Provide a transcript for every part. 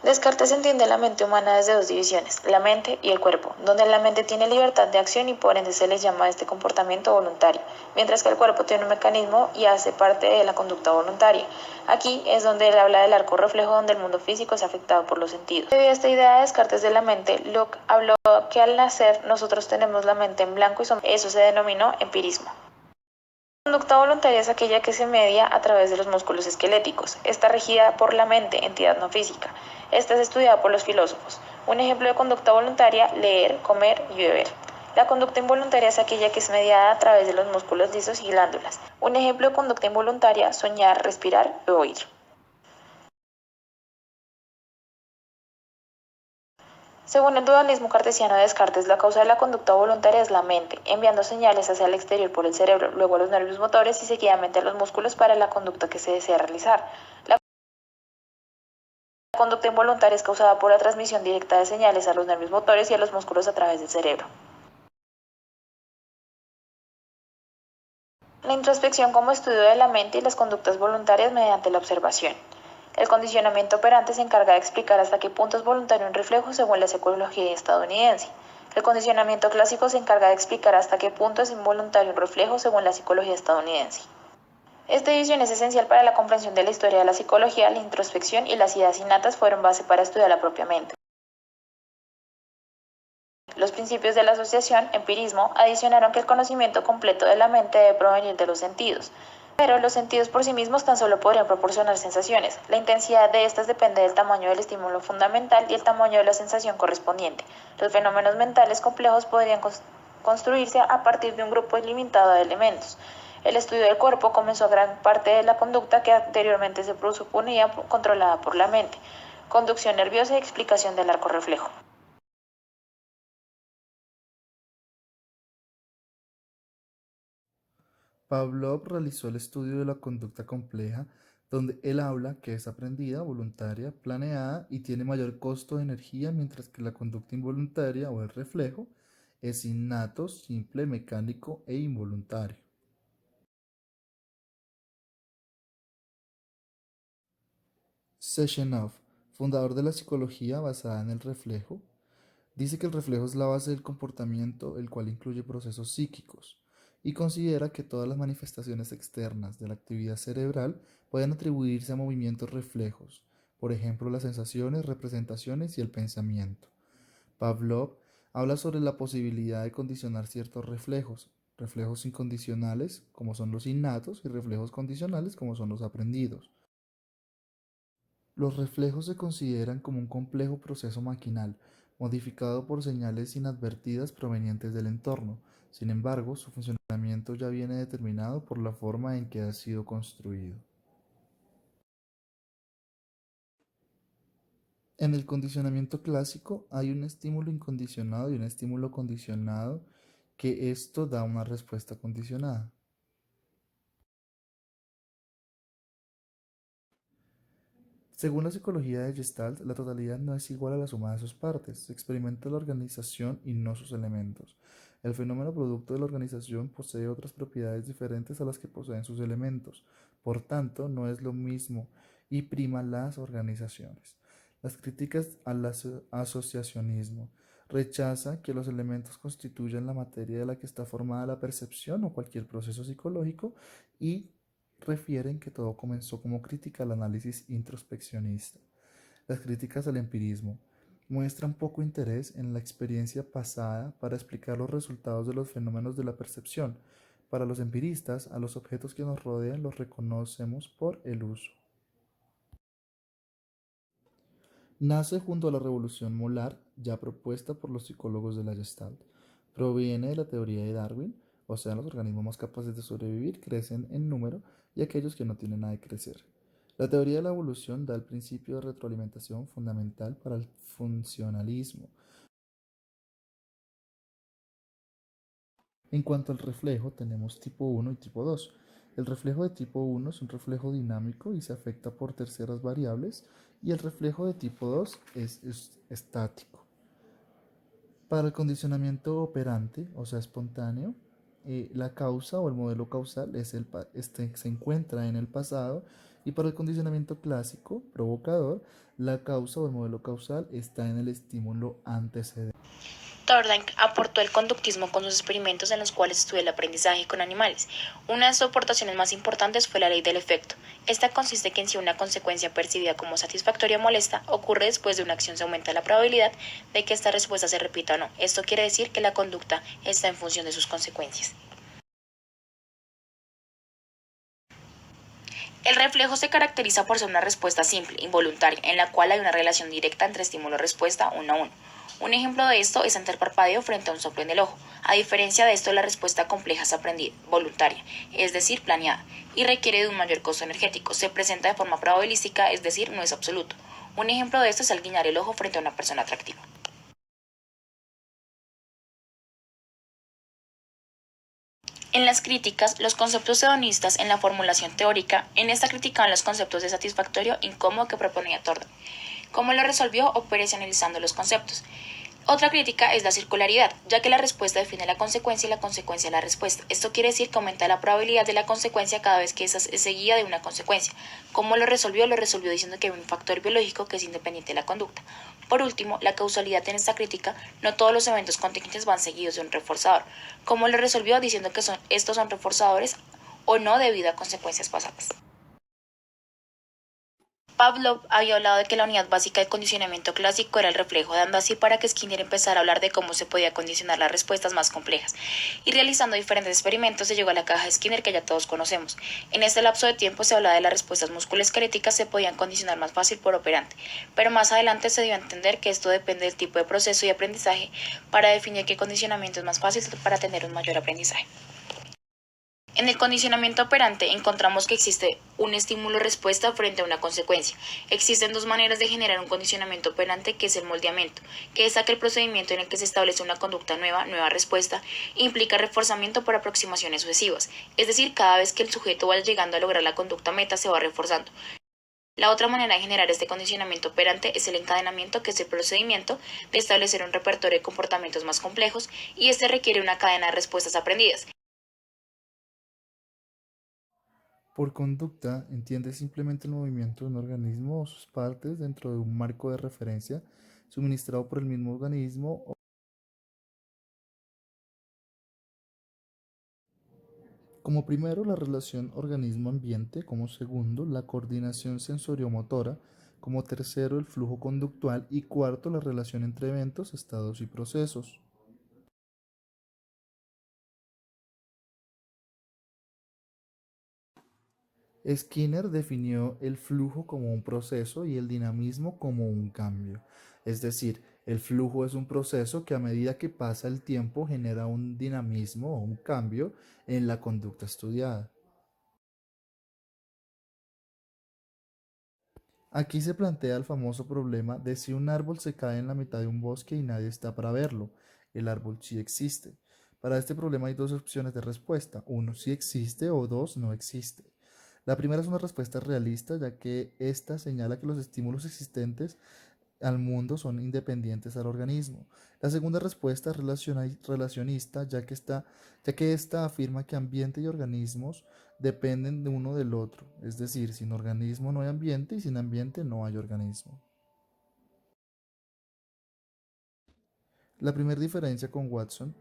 Descartes entiende la mente humana desde dos divisiones, la mente y el cuerpo, donde la mente tiene libertad de acción y por ende se les llama a este comportamiento voluntario, mientras que el cuerpo tiene un mecanismo y hace parte de la conducta voluntaria. Aquí es donde él habla del arco reflejo donde el mundo físico es afectado por los sentidos. Debido a esta idea de Descartes de la mente, Locke habló que al nacer nosotros tenemos la mente en blanco y sombra. Eso se denominó empirismo. La conducta voluntaria es aquella que se media a través de los músculos esqueléticos. Está regida por la mente, entidad no física. Esta es estudiada por los filósofos. Un ejemplo de conducta voluntaria: leer, comer y beber. La conducta involuntaria es aquella que es mediada a través de los músculos lisos y glándulas. Un ejemplo de conducta involuntaria: soñar, respirar o oír. Según el dualismo cartesiano de Descartes, la causa de la conducta voluntaria es la mente, enviando señales hacia el exterior por el cerebro, luego a los nervios motores y seguidamente a los músculos para la conducta que se desea realizar. La conducta involuntaria es causada por la transmisión directa de señales a los nervios motores y a los músculos a través del cerebro. La introspección como estudio de la mente y las conductas voluntarias mediante la observación. El condicionamiento operante se encarga de explicar hasta qué punto es voluntario un reflejo según la psicología estadounidense. El condicionamiento clásico se encarga de explicar hasta qué punto es involuntario un reflejo según la psicología estadounidense. Esta división es esencial para la comprensión de la historia de la psicología. La introspección y las ideas innatas fueron base para estudiar la propia mente. Los principios de la asociación, empirismo, adicionaron que el conocimiento completo de la mente debe provenir de los sentidos. Pero los sentidos por sí mismos tan solo podrían proporcionar sensaciones. La intensidad de estas depende del tamaño del estímulo fundamental y el tamaño de la sensación correspondiente. Los fenómenos mentales complejos podrían construirse a partir de un grupo ilimitado de elementos. El estudio del cuerpo comenzó gran parte de la conducta que anteriormente se suponía controlada por la mente. Conducción nerviosa y explicación del arco reflejo. Pavlov realizó el estudio de la conducta compleja, donde él habla que es aprendida, voluntaria, planeada y tiene mayor costo de energía, mientras que la conducta involuntaria o el reflejo es innato, simple, mecánico e involuntario. Sechenov, fundador de la psicología basada en el reflejo, dice que el reflejo es la base del comportamiento, el cual incluye procesos psíquicos, y considera que todas las manifestaciones externas de la actividad cerebral pueden atribuirse a movimientos reflejos, por ejemplo las sensaciones, representaciones y el pensamiento. Pavlov habla sobre la posibilidad de condicionar ciertos reflejos, reflejos incondicionales como son los innatos y reflejos condicionales como son los aprendidos. Los reflejos se consideran como un complejo proceso maquinal, modificado por señales inadvertidas provenientes del entorno. Sin embargo, su funcionamiento ya viene determinado por la forma en que ha sido construido. En el condicionamiento clásico hay un estímulo incondicionado y un estímulo condicionado, que esto da una respuesta condicionada. Según la psicología de Gestalt, la totalidad no es igual a la suma de sus partes. Se experimenta la organización y no sus elementos. El fenómeno producto de la organización posee otras propiedades diferentes a las que poseen sus elementos. Por tanto, no es lo mismo y prima las organizaciones. Las críticas al asociacionismo. Rechaza que los elementos constituyan la materia de la que está formada la percepción o cualquier proceso psicológico y refieren que todo comenzó como crítica al análisis introspeccionista. Las críticas al empirismo muestran poco interés en la experiencia pasada para explicar los resultados de los fenómenos de la percepción. Para los empiristas, a los objetos que nos rodean los reconocemos por el uso. Nace junto a la revolución molar, ya propuesta por los psicólogos de la Gestalt. Proviene de la teoría de Darwin, o sea, los organismos más capaces de sobrevivir crecen en número y aquellos que no tienen nada de crecer. La teoría de la evolución da el principio de retroalimentación fundamental para el funcionalismo. En cuanto al reflejo, tenemos tipo 1 y tipo 2. El reflejo de tipo 1 es un reflejo dinámico y se afecta por terceras variables, y el reflejo de tipo 2 es estático. Para el condicionamiento operante, o sea, espontáneo, la causa o el modelo causal se encuentra en el pasado Y para el condicionamiento clásico, provocador, la causa o el modelo causal está en el estímulo antecedente. Thorndike aportó el conductismo con sus experimentos en los cuales estudió el aprendizaje con animales. Una de sus aportaciones más importantes fue la ley del efecto. Esta consiste en que si una consecuencia percibida como satisfactoria o molesta ocurre después de una acción, se aumenta la probabilidad de que esta respuesta se repita o no. Esto quiere decir que la conducta está en función de sus consecuencias. El reflejo se caracteriza por ser una respuesta simple, involuntaria, en la cual hay una relación directa entre estímulo-respuesta uno a uno. Un ejemplo de esto es ante el parpadeo frente a un soplo en el ojo. A diferencia de esto, la respuesta compleja es aprendida, voluntaria, es decir, planeada, y requiere de un mayor costo energético. Se presenta de forma probabilística, es decir, no es absoluto. Un ejemplo de esto es al guiñar el ojo frente a una persona atractiva. En las críticas, los conceptos hedonistas en la formulación teórica, en esta criticaban los conceptos de satisfactorio e incómodo que proponía Thorndike. ¿Cómo lo resolvió? Operacionalizando los conceptos. Otra crítica es la circularidad, ya que la respuesta define la consecuencia y la consecuencia la respuesta. Esto quiere decir que aumenta la probabilidad de la consecuencia cada vez que esa es seguida de una consecuencia. ¿Cómo lo resolvió? Lo resolvió diciendo que hay un factor biológico que es independiente de la conducta. Por último, la causalidad en esta crítica, no todos los eventos contingentes van seguidos de un reforzador. ¿Cómo lo resolvió? Diciendo que estos son reforzadores o no debido a consecuencias pasadas. Pavlov había hablado de que la unidad básica de condicionamiento clásico era el reflejo, dando así para que Skinner empezara a hablar de cómo se podía condicionar las respuestas más complejas. Y realizando diferentes experimentos se llegó a la caja de Skinner que ya todos conocemos. En este lapso de tiempo se hablaba de las respuestas musculoesqueléticas se podían condicionar más fácil por operante, pero más adelante se dio a entender que esto depende del tipo de proceso y aprendizaje para definir qué condicionamiento es más fácil para tener un mayor aprendizaje. En el condicionamiento operante encontramos que existe un estímulo-respuesta frente a una consecuencia. Existen dos maneras de generar un condicionamiento operante, que es el moldeamiento, que es aquel procedimiento en el que se establece una conducta nueva respuesta, implica reforzamiento por aproximaciones sucesivas, es decir, cada vez que el sujeto vaya llegando a lograr la conducta meta se va reforzando. La otra manera de generar este condicionamiento operante es el encadenamiento, que es el procedimiento de establecer un repertorio de comportamientos más complejos, y este requiere una cadena de respuestas aprendidas. Por conducta entiende simplemente el movimiento de un organismo o sus partes dentro de un marco de referencia suministrado por el mismo organismo. Como primero, la relación organismo-ambiente; como segundo, la coordinación sensoriomotora; como tercero, el flujo conductual; y cuarto, la relación entre eventos, estados y procesos. Skinner definió el flujo como un proceso y el dinamismo como un cambio. Es decir, el flujo es un proceso que a medida que pasa el tiempo genera un dinamismo o un cambio en la conducta estudiada. Aquí se plantea el famoso problema de si un árbol se cae en la mitad de un bosque y nadie está para verlo. El árbol sí existe. Para este problema hay dos opciones de respuesta: uno, sí existe; o dos, no existe. La primera es una respuesta realista, ya que ésta señala que los estímulos existentes al mundo son independientes al organismo. La segunda respuesta es relacionista, ya que ésta afirma que ambiente y organismos dependen de uno del otro. Es decir, sin organismo no hay ambiente y sin ambiente no hay organismo. La primera diferencia con Watson: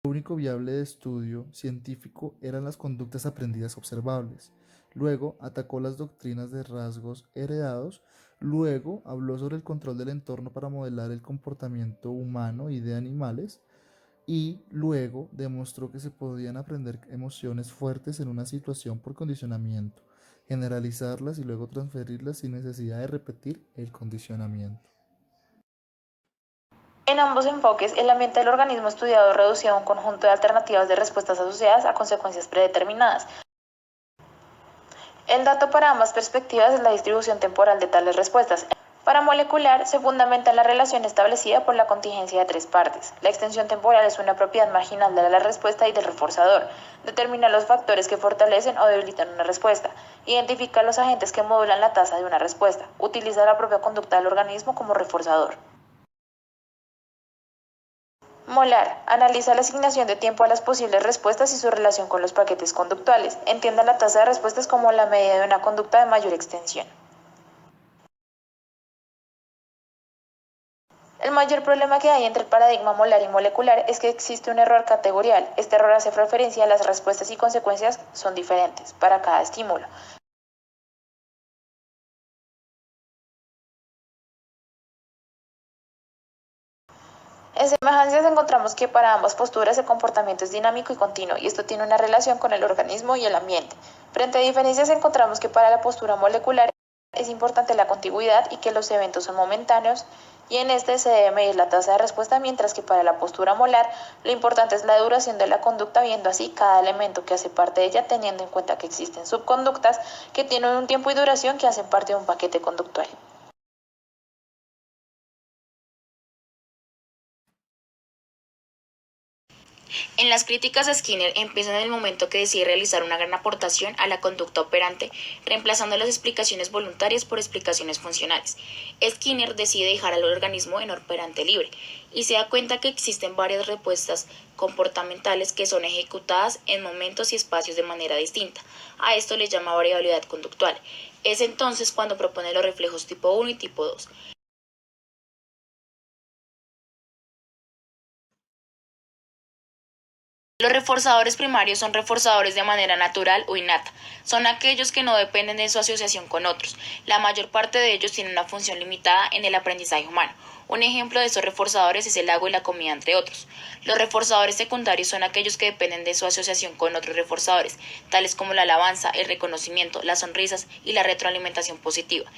lo único viable de estudio científico eran las conductas aprendidas observables. Luego atacó las doctrinas de rasgos heredados. Luego habló sobre el control del entorno para modelar el comportamiento humano y de animales. Y luego demostró que se podían aprender emociones fuertes en una situación por condicionamiento, generalizarlas y luego transferirlas sin necesidad de repetir el condicionamiento. En ambos enfoques, el ambiente del organismo estudiado reducía a un conjunto de alternativas de respuestas asociadas a consecuencias predeterminadas. El dato para ambas perspectivas es la distribución temporal de tales respuestas. Para molecular, se fundamenta en la relación establecida por la contingencia de tres partes. La extensión temporal es una propiedad marginal de la respuesta y del reforzador. Determina los factores que fortalecen o debilitan una respuesta. Identifica los agentes que modulan la tasa de una respuesta. Utiliza la propia conducta del organismo como reforzador. Molar. Analiza la asignación de tiempo a las posibles respuestas y su relación con los paquetes conductuales. Entienda la tasa de respuestas como la medida de una conducta de mayor extensión. El mayor problema que hay entre el paradigma molar y molecular es que existe un error categorial. Este error hace referencia a las respuestas y consecuencias son diferentes para cada estímulo. En semejanzas encontramos que para ambas posturas el comportamiento es dinámico y continuo, y esto tiene una relación con el organismo y el ambiente. Frente a diferencias encontramos que para la postura molecular es importante la contigüidad y que los eventos son momentáneos, y en este se debe medir la tasa de respuesta, mientras que para la postura molar lo importante es la duración de la conducta, viendo así cada elemento que hace parte de ella, teniendo en cuenta que existen subconductas que tienen un tiempo y duración que hacen parte de un paquete conductual. En las críticas a Skinner empiezan en el momento que decide realizar una gran aportación a la conducta operante, reemplazando las explicaciones voluntarias por explicaciones funcionales. Skinner decide dejar al organismo en operante libre y se da cuenta que existen varias respuestas comportamentales que son ejecutadas en momentos y espacios de manera distinta. A esto le llama variabilidad conductual. Es entonces cuando propone los reflejos tipo 1 y tipo 2. Los reforzadores primarios son reforzadores de manera natural o innata. Son aquellos que no dependen de su asociación con otros. La mayor parte de ellos tienen una función limitada en el aprendizaje humano. Un ejemplo de estos reforzadores es el agua y la comida, entre otros. Los reforzadores secundarios son aquellos que dependen de su asociación con otros reforzadores, tales como la alabanza, el reconocimiento, las sonrisas y la retroalimentación positiva.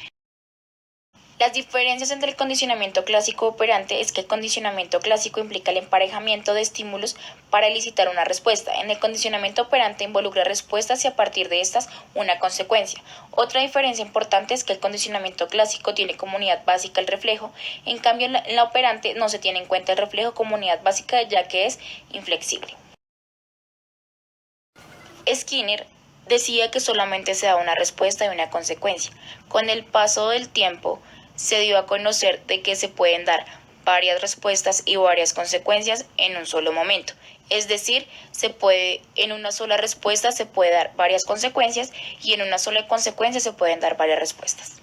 Las diferencias entre el condicionamiento clásico operante es que el condicionamiento clásico implica el emparejamiento de estímulos para elicitar una respuesta. En el condicionamiento operante involucra respuestas y a partir de estas una consecuencia. Otra diferencia importante es que el condicionamiento clásico tiene como unidad básica el reflejo, en cambio en la operante no se tiene en cuenta el reflejo como unidad básica ya que es inflexible. Skinner decía que solamente se da una respuesta y una consecuencia. Con el paso del tiempo, se dio a conocer de que se pueden dar varias respuestas y varias consecuencias en un solo momento. Es decir, en una sola respuesta se puede dar varias consecuencias y en una sola consecuencia se pueden dar varias respuestas.